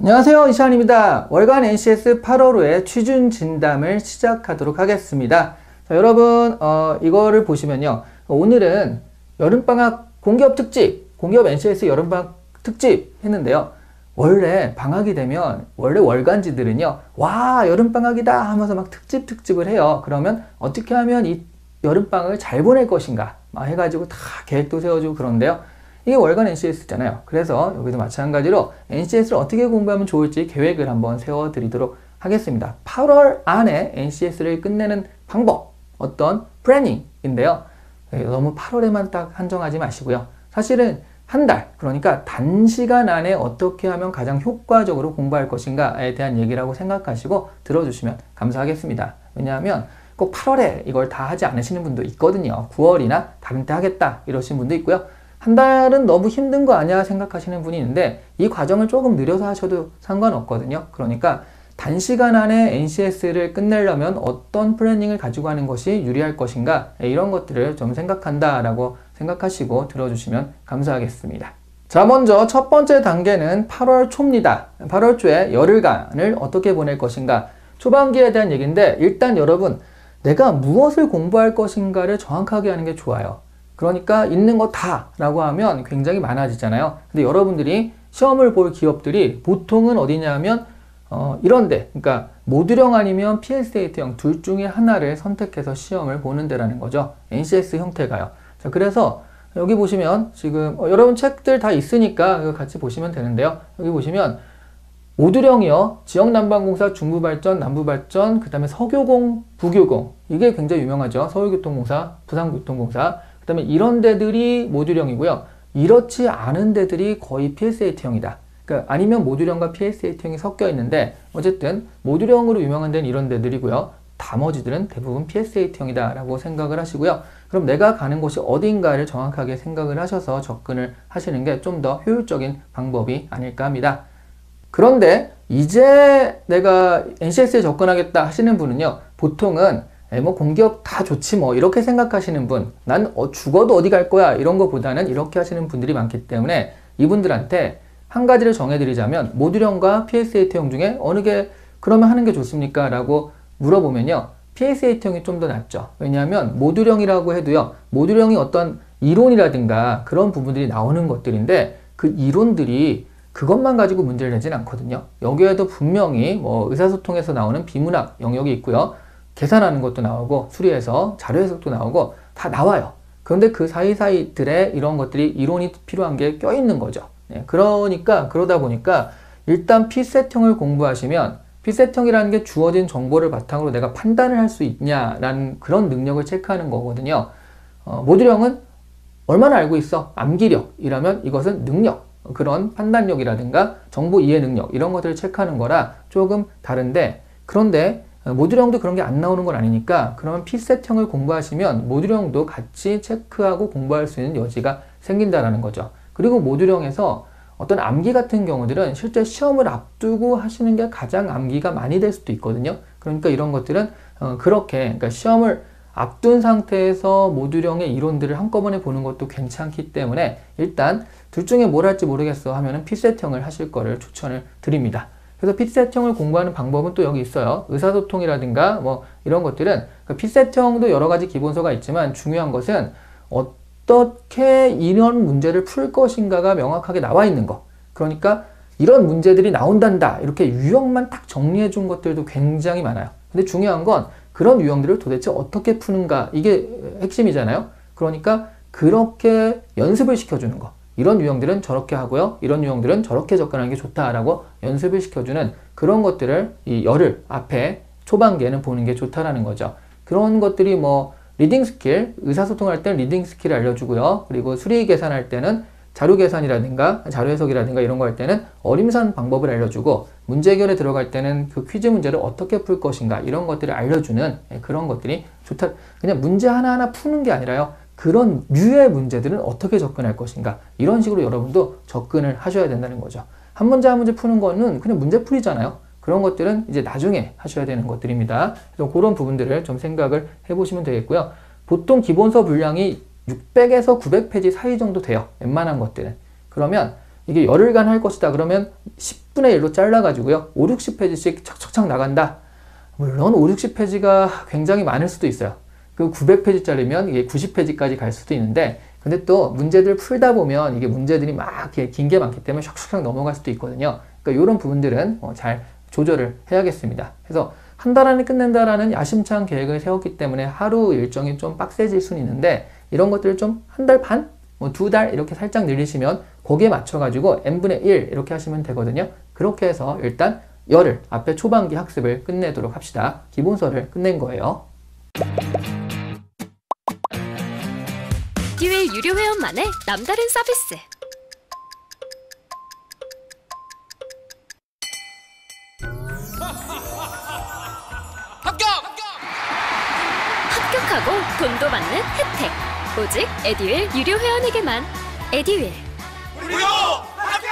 안녕하세요, 이시안입니다. 월간 NCS 8월호의 취준 진담을 시작하도록 하겠습니다. 자, 여러분 이거를 보시면요, 오늘은 여름방학 공기업 특집, 공기업 NCS 여름방학 특집 했는데요. 원래 방학이 되면 원래 월간지들은요, 와 여름방학이다 하면서 막 특집을 해요. 그러면 어떻게 하면 이 여름방학을 잘 보낼 것인가 막 해가지고 다 계획도 세워주고 그런데요, 이게 월간 NCS잖아요. 그래서 여기도 마찬가지로 NCS를 어떻게 공부하면 좋을지 계획을 한번 세워드리도록 하겠습니다. 8월 안에 NCS를 끝내는 방법, 어떤 플래닝인데요. 너무 8월에만 딱 한정하지 마시고요. 사실은 한 달, 그러니까 단시간 안에 어떻게 하면 가장 효과적으로 공부할 것인가에 대한 얘기라고 생각하시고 들어주시면 감사하겠습니다. 왜냐하면 꼭 8월에 이걸 다 하지 않으시는 분도 있거든요. 9월이나 다른 때 하겠다 이러신 분도 있고요. 한 달은 너무 힘든 거 아니야 생각하시는 분이 있는데 이 과정을 조금 느려서 하셔도 상관없거든요. 그러니까 단시간 안에 NCS를 끝내려면 어떤 플래닝을 가지고 하는 것이 유리할 것인가, 이런 것들을 좀 생각한다라고 생각하시고 들어주시면 감사하겠습니다. 자, 먼저 첫 번째 단계는 8월 초입니다. 8월 초에 열흘간을 어떻게 보낼 것인가, 초반기에 대한 얘기인데, 일단 여러분 내가 무엇을 공부할 것인가를 정확하게 하는 게 좋아요. 그러니까 있는 거 다 라고 하면 굉장히 많아지잖아요. 근데 여러분들이 시험을 볼 기업들이 보통은 어디냐면 이런데, 그러니까 모듈형 아니면 PSAT형 둘 중에 하나를 선택해서 시험을 보는 데라는 거죠. NCS 형태가요. 자, 그래서 여기 보시면 지금 여러분 책들 다 있으니까 같이 보시면 되는데요. 여기 보시면 모듈형이요, 지역난방공사, 중부발전, 남부발전, 그 다음에 석유공, 부교공, 이게 굉장히 유명하죠. 서울교통공사, 부산교통공사, 그 다음에 이런 데들이 모듈형이고요. 이렇지 않은 데들이 거의 PSAT형이다. 그러니까 아니면 모듈형과 PSAT형이 섞여 있는데, 어쨌든 모듈형으로 유명한 데는 이런 데들이고요. 나머지들은 대부분 PSAT형이다 라고 생각을 하시고요. 그럼 내가 가는 곳이 어딘가를 정확하게 생각을 하셔서 접근을 하시는 게 좀 더 효율적인 방법이 아닐까 합니다. 그런데 이제 내가 NCS에 접근하겠다 하시는 분은요, 보통은 뭐 공기업 다 좋지 뭐 이렇게 생각하시는 분, 난 죽어도 어디 갈 거야 이런 거보다는 이렇게 하시는 분들이 많기 때문에 이분들한테 한 가지를 정해드리자면, 모듈형과 PSAT형 중에 어느 게 그러면 하는 게 좋습니까? 라고 물어보면요, PSAT형이 좀 더 낫죠. 왜냐하면 모듈형이라고 해도요, 모듈형이 어떤 이론이라든가 그런 부분들이 나오는 것들인데, 그 이론들이 그것만 가지고 문제를 내진 않거든요. 여기에도 분명히 뭐 의사소통에서 나오는 비문학 영역이 있고요, 계산하는 것도 나오고 수리해서 자료 해석도 나오고 다 나와요. 그런데 그 사이사이들에 이런 것들이 이론이 필요한 게 껴있는 거죠. 그러니까 그러다 보니까 일단 P셋형을 공부하시면, P셋형이라는 게 주어진 정보를 바탕으로 내가 판단을 할 수 있냐라는 그런 능력을 체크하는 거거든요. 모듈형은 얼마나 알고 있어? 암기력이라면 이것은 능력, 그런 판단력이라든가 정보 이해 능력, 이런 것들을 체크하는 거라 조금 다른데, 그런데 모듈형도 그런 게 안 나오는 건 아니니까 그러면 P셋형을 공부하시면 모듈형도 같이 체크하고 공부할 수 있는 여지가 생긴다라는 거죠. 그리고 모듈형에서 어떤 암기 같은 경우들은 실제 시험을 앞두고 하시는 게 가장 암기가 많이 될 수도 있거든요. 그러니까 이런 것들은 그렇게, 그러니까 시험을 앞둔 상태에서 모듈형의 이론들을 한꺼번에 보는 것도 괜찮기 때문에 일단 둘 중에 뭘 할지 모르겠어 하면은 P셋형을 하실 거를 추천을 드립니다. 그래서 P셋형을 공부하는 방법은 또 여기 있어요. 의사소통이라든가 뭐 이런 것들은 P셋형도 여러 가지 기본서가 있지만 중요한 것은 어떻게 이런 문제를 풀 것인가가 명확하게 나와 있는 거. 그러니까 이런 문제들이 나온단다, 이렇게 유형만 딱 정리해 준 것들도 굉장히 많아요. 근데 중요한 건 그런 유형들을 도대체 어떻게 푸는가, 이게 핵심이잖아요. 그러니까 그렇게 연습을 시켜주는 거. 이런 유형들은 저렇게 하고요, 이런 유형들은 저렇게 접근하는 게 좋다라고 연습을 시켜주는 그런 것들을 이 열흘 앞에 초반기에는 보는 게 좋다라는 거죠. 그런 것들이 뭐 리딩 스킬, 의사소통할 때는 리딩 스킬을 알려주고요, 그리고 수리 계산할 때는 자료 계산이라든가 자료 해석이라든가 이런 거 할 때는 어림산 방법을 알려주고, 문제 해결에 들어갈 때는 그 퀴즈 문제를 어떻게 풀 것인가 이런 것들을 알려주는 그런 것들이 좋다. 그냥 문제 하나하나 푸는 게 아니라요, 그런 류의 문제들은 어떻게 접근할 것인가, 이런 식으로 여러분도 접근을 하셔야 된다는 거죠. 한 문제 한 문제 푸는 거는 그냥 문제풀이잖아요. 그런 것들은 이제 나중에 하셔야 되는 것들입니다. 그래서 그런 부분들을 좀 생각을 해보시면 되겠고요. 보통 기본서 분량이 600에서 900페이지 사이 정도 돼요. 웬만한 것들은. 그러면 이게 열흘간 할 것이다. 그러면 10분의 1로 잘라가지고요. 5, 60페이지씩 척척척 나간다. 물론 5, 60페이지가 굉장히 많을 수도 있어요. 그 900페이지짜리면 이게 90페이지까지 갈 수도 있는데, 근데 또 문제들 풀다 보면 이게 문제들이 막 긴 게 많기 때문에 샥샥 넘어갈 수도 있거든요. 그러니까 이런 부분들은 잘 조절을 해야겠습니다. 그래서 한 달 안에 끝낸다라는 야심찬 계획을 세웠기 때문에 하루 일정이 좀 빡세질 수는 있는데, 이런 것들을 좀 한 달 반, 두 달 이렇게 살짝 늘리시면 거기에 맞춰가지고 n분의 1 이렇게 하시면 되거든요. 그렇게 해서 일단 열흘 앞에 초반기 학습을 끝내도록 합시다. 기본서를 끝낸 거예요. 에듀윌 유료 회원만의 남다른 서비스. 합격하고 돈도 받는 혜택. 오직 에듀윌 유료 회원에게만. 에듀윌 무료 합격!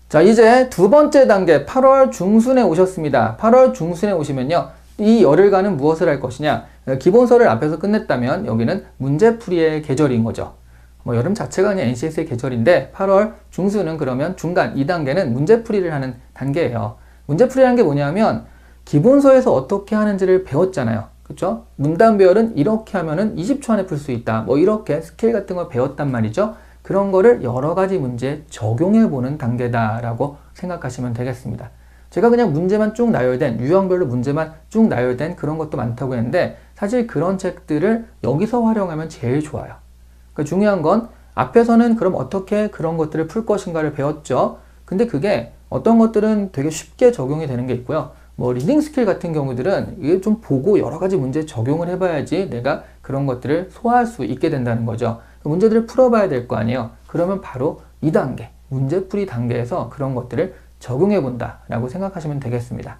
자, 이제 두 번째 단계 8월 중순에 오셨습니다. 8월 중순에 오시면요, 이 열흘간은 무엇을 할 것이냐. 기본서를 앞에서 끝냈다면 여기는 문제풀이의 계절인 거죠. 여름 자체가 그냥 NCS의 계절인데 8월 중순은 그러면 중간 2단계는 문제풀이를 하는 단계예요. 문제풀이라는 게 뭐냐면 기본서에서 어떻게 하는지를 배웠잖아요. 그렇죠? 문단배열은 이렇게 하면은 20초 안에 풀 수 있다. 이렇게 스킬 같은 걸 배웠단 말이죠. 그런 거를 여러 가지 문제에 적용해 보는 단계다라고 생각하시면 되겠습니다. 제가 그냥 문제만 쭉 나열된, 유형별로 문제만 쭉 나열된 그런 것도 많다고 했는데, 사실 그런 책들을 여기서 활용하면 제일 좋아요. 그러니까 중요한 건 앞에서는 그럼 어떻게 그런 것들을 풀 것인가를 배웠죠. 근데 그게 어떤 것들은 되게 쉽게 적용이 되는 게 있고요. 리딩 스킬 같은 경우들은 이게 좀 보고 여러 가지 문제 적용을 해봐야지 내가 그런 것들을 소화할 수 있게 된다는 거죠. 문제들을 풀어봐야 될 거 아니에요. 그러면 바로 2단계, 문제풀이 단계에서 그런 것들을 적용해 본다 라고 생각하시면 되겠습니다.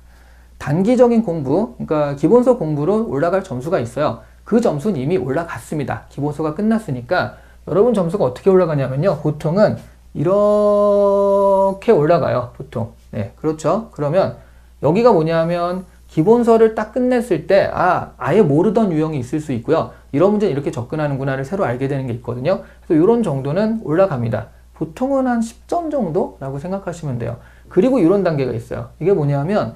단기적인 공부, 그러니까 기본서 공부로 올라갈 점수가 있어요. 그 점수는 이미 올라갔습니다. 기본서가 끝났으니까. 여러분 점수가 어떻게 올라가냐면요, 보통은 이렇게 올라가요. 보통. 네, 그렇죠. 그러면 여기가 뭐냐면 기본서를 딱 끝냈을 때 아예 모르던 유형이 있을 수 있고요. 이런 문제는 이렇게 접근하는구나를 새로 알게 되는 게 있거든요. 그래서 이런 정도는 올라갑니다. 보통은 한 10점 정도라고 생각하시면 돼요. 그리고 이런 단계가 있어요. 이게 뭐냐면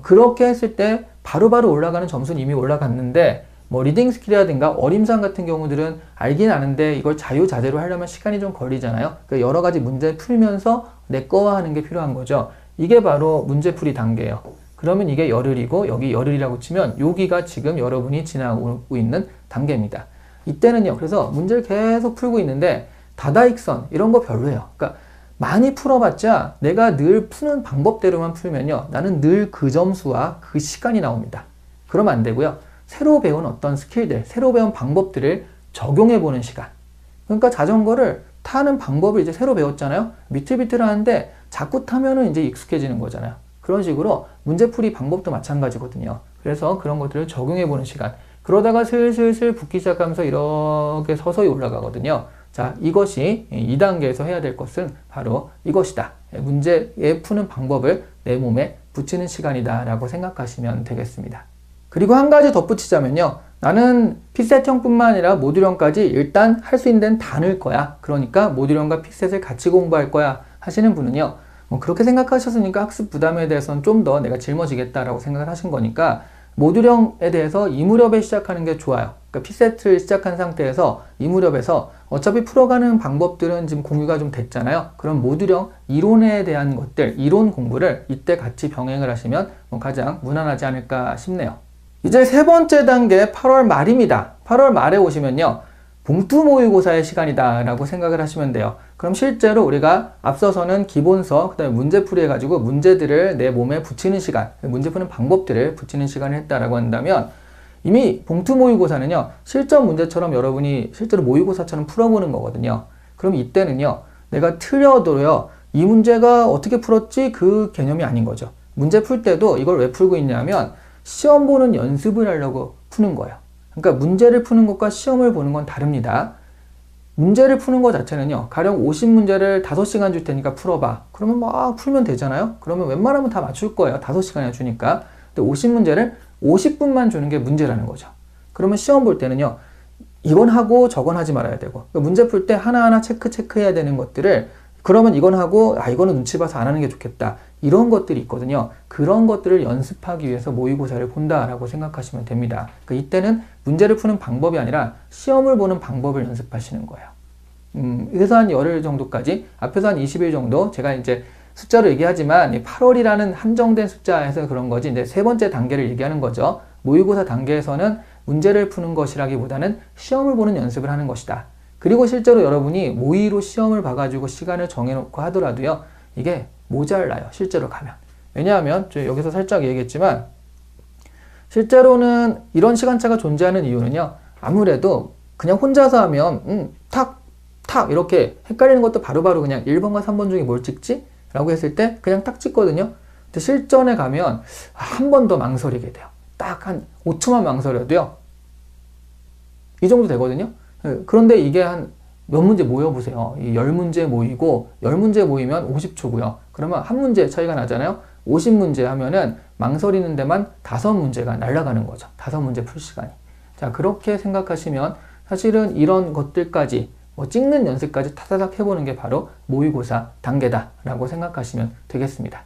그렇게 했을 때 바로바로 올라가는 점수는 이미 올라갔는데, 리딩 스킬이라든가 어림상 같은 경우들은 알긴 아는데 이걸 자유자재로 하려면 시간이 좀 걸리잖아요. 그러니까 여러 가지 문제 풀면서 내꺼화하는 게 필요한 거죠. 이게 바로 문제풀이 단계예요. 그러면 이게 열흘이고 여기 열흘이라고 치면 여기가 지금 여러분이 지나고 있는 단계입니다. 이때는요, 그래서 문제를 계속 풀고 있는데 다다익선 이런 거 별로예요. 그러니까 많이 풀어봤자 내가 늘 푸는 방법대로만 풀면요, 나는 늘 그 점수와 그 시간이 나옵니다. 그러면 안 되고요. 새로 배운 어떤 스킬들, 새로 배운 방법들을 적용해보는 시간. 그러니까 자전거를 타는 방법을 이제 새로 배웠잖아요. 비틀비틀 하는데 자꾸 타면은 이제 익숙해지는 거잖아요. 그런 식으로 문제풀이 방법도 마찬가지거든요. 그래서 그런 것들을 적용해보는 시간. 그러다가 슬슬슬 붙기 시작하면서 이렇게 서서히 올라가거든요. 자, 이것이 2단계에서 해야 될 것은 바로 이것이다. 문제에 푸는 방법을 내 몸에 붙이는 시간이다 라고 생각하시면 되겠습니다. 그리고 한 가지 덧붙이자면요, 나는 핏셋형뿐만 아니라 모듈형까지 일단 할 수 있는 데는 다 넣을 거야. 그러니까 모듈형과 핏셋을 같이 공부할 거야 하시는 분은요, 그렇게 생각하셨으니까 학습 부담에 대해서는 좀 더 내가 짊어지겠다라고 생각을 하신 거니까 모듈형에 대해서 이 무렵에 시작하는 게 좋아요. 그러니까 핏셋을 시작한 상태에서 이 무렵에서 어차피 풀어가는 방법들은 지금 공유가 좀 됐잖아요. 그럼 모듈형 이론에 대한 것들, 이론 공부를 이때 같이 병행을 하시면 가장 무난하지 않을까 싶네요. 이제 세 번째 단계 8월 말입니다. 8월 말에 오시면요, 봉투 모의고사의 시간이다 라고 생각을 하시면 돼요. 그럼 실제로 우리가 앞서서는 기본서, 그 다음에 문제풀이 해가지고 문제들을 내 몸에 붙이는 시간, 문제 푸는 방법들을 붙이는 시간을 했다라고 한다면, 이미 봉투 모의고사는요, 실전 문제처럼 여러분이 실제로 모의고사처럼 풀어보는 거거든요. 그럼 이때는요, 내가 틀려도요, 이 문제가 어떻게 풀었지? 그 개념이 아닌 거죠. 문제 풀 때도 이걸 왜 풀고 있냐면 시험 보는 연습을 하려고 푸는 거예요. 그러니까 문제를 푸는 것과 시험을 보는 건 다릅니다. 문제를 푸는 것 자체는요, 가령 50문제를 5시간 줄 테니까 풀어봐. 그러면 막 풀면 되잖아요? 그러면 웬만하면 다 맞출 거예요. 5시간이나 주니까. 근데 50문제를 50분만 주는 게 문제라는 거죠. 그러면 시험 볼 때는요, 이건 하고 저건 하지 말아야 되고, 그러니까 문제 풀 때 하나하나 체크해야 되는 것들을, 그러면 이건 하고, 이거는 눈치 봐서 안 하는 게 좋겠다. 이런 것들이 있거든요. 그런 것들을 연습하기 위해서 모의고사를 본다라고 생각하시면 됩니다. 그러니까 이때는 문제를 푸는 방법이 아니라 시험을 보는 방법을 연습하시는 거예요. 그래서 한 열흘 정도까지, 앞에서 한 20일 정도, 제가 이제 숫자로 얘기하지만 8월이라는 한정된 숫자에서 그런 거지, 이제 세 번째 단계를 얘기하는 거죠. 모의고사 단계에서는 문제를 푸는 것이라기보다는 시험을 보는 연습을 하는 것이다. 그리고 실제로 여러분이 모의로 시험을 봐가지고 시간을 정해놓고 하더라도요, 이게 모자라요. 실제로 가면. 왜냐하면 여기서 살짝 얘기했지만, 실제로는 이런 시간차가 존재하는 이유는요, 아무래도 그냥 혼자서 하면 탁 이렇게 헷갈리는 것도 바로바로 그냥 1번과 3번 중에 뭘 찍지? 라고 했을 때 그냥 딱 찍거든요. 근데 실전에 가면 한 번 더 망설이게 돼요. 딱 한 5초만 망설여도요, 이 정도 되거든요. 그런데 이게 한 몇 문제 모여보세요. 이 10문제 모이고, 10문제 모이면 50초고요. 그러면 한 문제 차이가 나잖아요. 50문제 하면은 망설이는 데만 5문제가 날아가는 거죠. 5문제 풀 시간이. 자, 그렇게 생각하시면 사실은 이런 것들까지, 찍는 연습까지 타다닥 해보는 게 바로 모의고사 단계다라고 생각하시면 되겠습니다.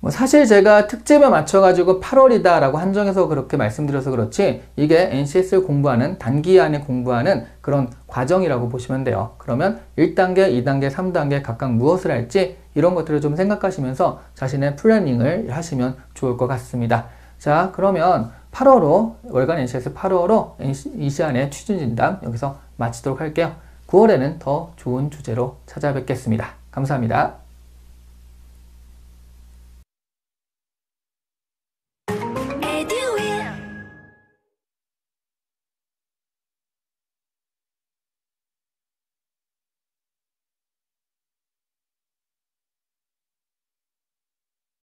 사실 제가 특집에 맞춰가지고 8월이다 라고 한정해서 그렇게 말씀드려서 그렇지, 이게 NCS를 공부하는, 단기 안에 공부하는 그런 과정이라고 보시면 돼요. 그러면 1단계, 2단계, 3단계 각각 무엇을 할지 이런 것들을 좀 생각하시면서 자신의 플래닝을 하시면 좋을 것 같습니다. 자, 그러면 8월호, 월간 NCS 8월호 이 시간에 취준진담 여기서 마치도록 할게요. 9월에는 더 좋은 주제로 찾아뵙겠습니다. 감사합니다.